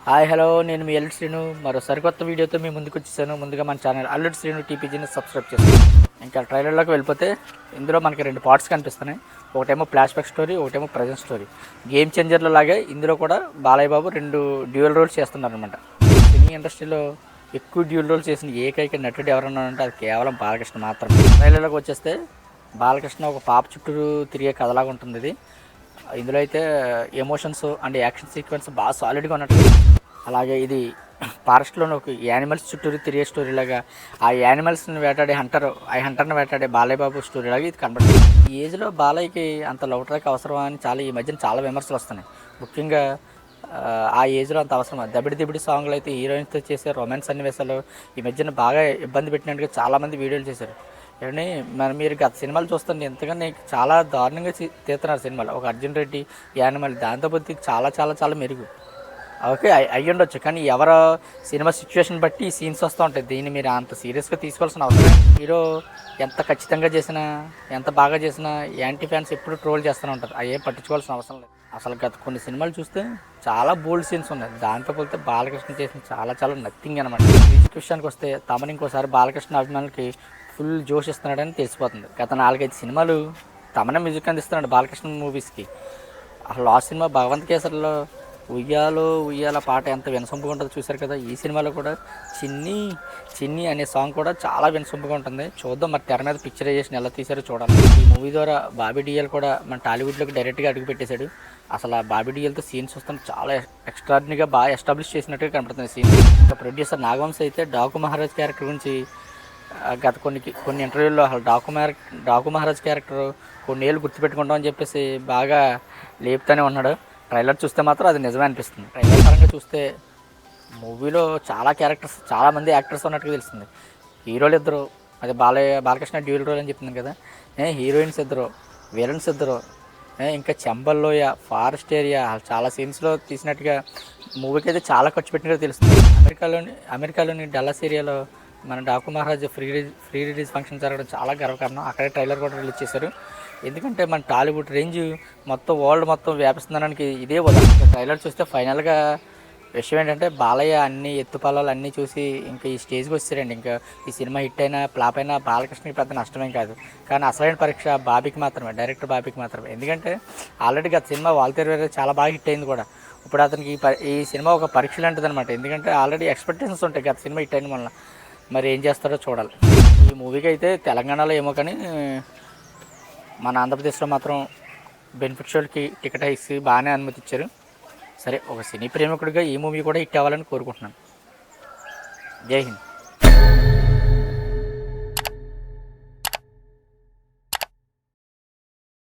Hi hello నేను మీ అల్లుడు శ్రీను మరో సరికొత్త వీడియోతో మీ ముందుకు వచ్చేసాను. ముందుగా మన ఛానల్ అల్లుడు శ్రీను టీపీజీని సబ్స్క్రైబ్ చేస్తాను. ఇంకా ట్రైలర్లోకి వెళ్ళిపోతే ఇందులో మనకి రెండు పార్ట్స్ కనిపిస్తున్నాయి. ఒకటేమో ఫ్లాష్ బ్యాక్ స్టోరీ, ఒకటేమో ప్రజెంట్ స్టోరీ. గేమ్ చేంజర్లో లాగే ఇందులో కూడా బాలయ్య బాబు రెండు డ్యూయల్ రోల్స్ చేస్తున్నారు అనమాట. సినీ ఇండస్ట్రీలో ఎక్కువ డ్యూయల్ రోల్స్ చేసిన ఏకైక నటుడు ఎవరన్నా అంటే అది కేవలం బాలకృష్ణ మాత్రమే. ట్రైలర్లోకి వచ్చేస్తే బాలకృష్ణ ఒక పాప చుట్టూ తిరిగే కథలాగా ఉంటుంది ఇది. ఇందులో అయితే ఎమోషన్స్ అండ్ యాక్షన్ సీక్వెన్స్ బాగా సాలిడ్గా ఉన్నట్టు. అలాగే ఇది ఫారెస్ట్లోని ఒక యానిమల్స్ చుట్టూరు తిరిగే స్టోరీ లాగా, ఆ యానిమల్స్ని వేటాడే ఆ హంటర్ని వేటాడే బాలయ్య బాబు స్టోరీ లాగా ఇది కనబడుతుంది. ఈ ఏజ్లో బాలయ్యకి అంత లవ్ ట్రాక్ అవసరమా అని ఈ మధ్యన చాలా విమర్శలు వస్తున్నాయి. ముఖ్యంగా ఆ ఏజ్లో అంత అవసరమా? దబిడి దిబిడి సాంగ్లు అయితే హీరోయిన్స్తో చేసే రొమాన్స్ సన్నివేశాలు ఈ మధ్యన బాగా ఇబ్బంది పెట్టినట్టుగా చాలామంది వీడియోలు చేశారు. ఏమని మీరు గత సినిమాలు చూస్తుంటే ఎంతగానో చాలా దారుణంగా తీస్తున్నారు సినిమాలు. ఒక అర్జున్ రెడ్డి, యానిమల్ దాంతోపాటు చాలా చాలా చాలా మెరుగు. ఓకే అయ్యి ఉండొచ్చు, కానీ ఎవరో సినిమా సిచ్యువేషన్ బట్టి ఈ సీన్స్ వస్తూ ఉంటాయి. దీన్ని మీరు అంత సీరియస్గా తీసుకోవాల్సిన అవసరం. హీరో ఎంత ఖచ్చితంగా చేసినా, ఎంత బాగా చేసినా యాంటీ ఫ్యాన్స్ ఎప్పుడు ట్రోల్ చేస్తూనే ఉంటారు. అవి ఏం పట్టించుకోవాల్సిన అవసరం లేదు. అసలు గత కొన్ని సినిమాలు చూస్తే చాలా బోల్డ్ సీన్స్ ఉన్నాయి. దాంతో పోతే బాలకృష్ణ చేసిన చాలా చాలా నథింగ్ అనమాట. మ్యూజిక్ విషయానికి వస్తే తమని ఇంకోసారి బాలకృష్ణ అభిమానులకి ఫుల్ జోష్ ఇస్తున్నాడని తెలిసిపోతుంది. గత 4-5 సినిమాలు తమనే మ్యూజిక్ అందిస్తున్నాడు బాలకృష్ణ మూవీస్కి. అసలు లాస్ట్ సినిమా భగవంత్ కేసరిలో ఉయ్యాల పాట ఎంత వినసొంపుగా ఉంటుందో చూశారు కదా. ఈ సినిమాలో కూడా చిన్ని చిన్ని అనే సాంగ్ కూడా చాలా వినసొంపుగా ఉంటుంది. చూద్దాం మరి తెర మీద పిక్చరైజేషన్ ఎలా తీశారో చూడాలి. ఈ మూవీ ద్వారా బాబీ డిఎల్ కూడా మన టాలీవుడ్లోకి డైరెక్ట్గా అడుగు పెట్టేశాడు. అసలు ఆ బాబీ డిఎల్తో సీన్స్ వస్తాను చాలా ఎక్స్ట్రాడినరీగా బాగా ఎస్టాబ్లిష్ చేసినట్టుగా కనపడుతుంది సీన్. ఇంకా ప్రొడ్యూసర్ నాగవంశ్ అయితే డాకు మహారాజ్ క్యారెక్టర్ గురించి గత కొన్ని ఇంటర్వ్యూల్లో అసలు డాకు మహారాజ్ క్యారెక్టర్ కొన్నేళ్ళు గుర్తుపెట్టుకుంటామని చెప్పేసి బాగా లేపుతూనే ఉన్నాడు. ట్రైలర్ చూస్తే మాత్రం అది నిజమే అనిపిస్తుంది. ట్రైలర్ పరంగా చూస్తే మూవీలో చాలామంది యాక్టర్స్ ఉన్నట్టుగా తెలుస్తుంది. హీరోలు ఇద్దరు, అదే బాలకృష్ణ డ్యూయల్ రోల్ అని చెప్తున్నాను కదా. హీరోయిన్స్ ఇద్దరు, విలన్స్ ఇద్దరు, ఇంకా చెంబల్లోయ, ఫారెస్ట్ ఏరియా చాలా సీన్స్లో తీసినట్టుగా మూవీకి అయితే చాలా ఖర్చు పెట్టినట్టుగా తెలుస్తుంది. అమెరికాలోని డల్లాస్ ఏరియాలో మన Daaku Maharaj free release function జరగడం చాలా గర్వకారణం. అక్కడే ట్రైలర్ కూడా రిలీజ్ చేశారు. ఎందుకంటే మన టాలీవుడ్ రేంజ్ మొత్తం వరల్డ్ మొత్తం వ్యాపిస్తుందడానికి ఇదే ఉదాహరణ. ట్రైలర్ చూస్తే ఫైనల్గా విషయం ఏంటంటే బాలయ్య అన్ని ఎత్తుపల్లాలు అన్నీ చూసి ఇంకా ఈ స్టేజ్కి వచ్చారండి. ఇంకా ఈ సినిమా హిట్ అయినా ఫ్లాప్ అయినా బాలకృష్ణకి పెద్ద నష్టమేం కాదు. కానీ అసలైన పరీక్ష బాబీకి మాత్రమే, డైరెక్టర్ బాబీకి మాత్రమే. ఎందుకంటే ఆల్రెడీ గత సినిమా వాల్తేరు చాలా బాగా హిట్ అయింది కూడా. ఇప్పుడు అతనికి ఈ సినిమా ఒక పరీక్ష లాంటిది అనమాట. ఎందుకంటే ఆల్రెడీ ఎక్స్పెక్టేషన్స్ ఉంటాయి గత సినిమా హిట్ అయిన వల్ల. మరి ఏం చేస్తారో చూడాలి. ఈ మూవీకి అయితే తెలంగాణలో ఏమో కానీ మన ఆంధ్రప్రదేశ్లో మాత్రం బెనిఫిట్ షోలకి టికెట్ ఇచ్చి బాగానే అనుమతి ఇచ్చారు. సరే, ఒక సినీ ప్రేమికుడిగా ఈ మూవీ కూడా హిట్ అవ్వాలని కోరుకుంటున్నాను. జై హింద్.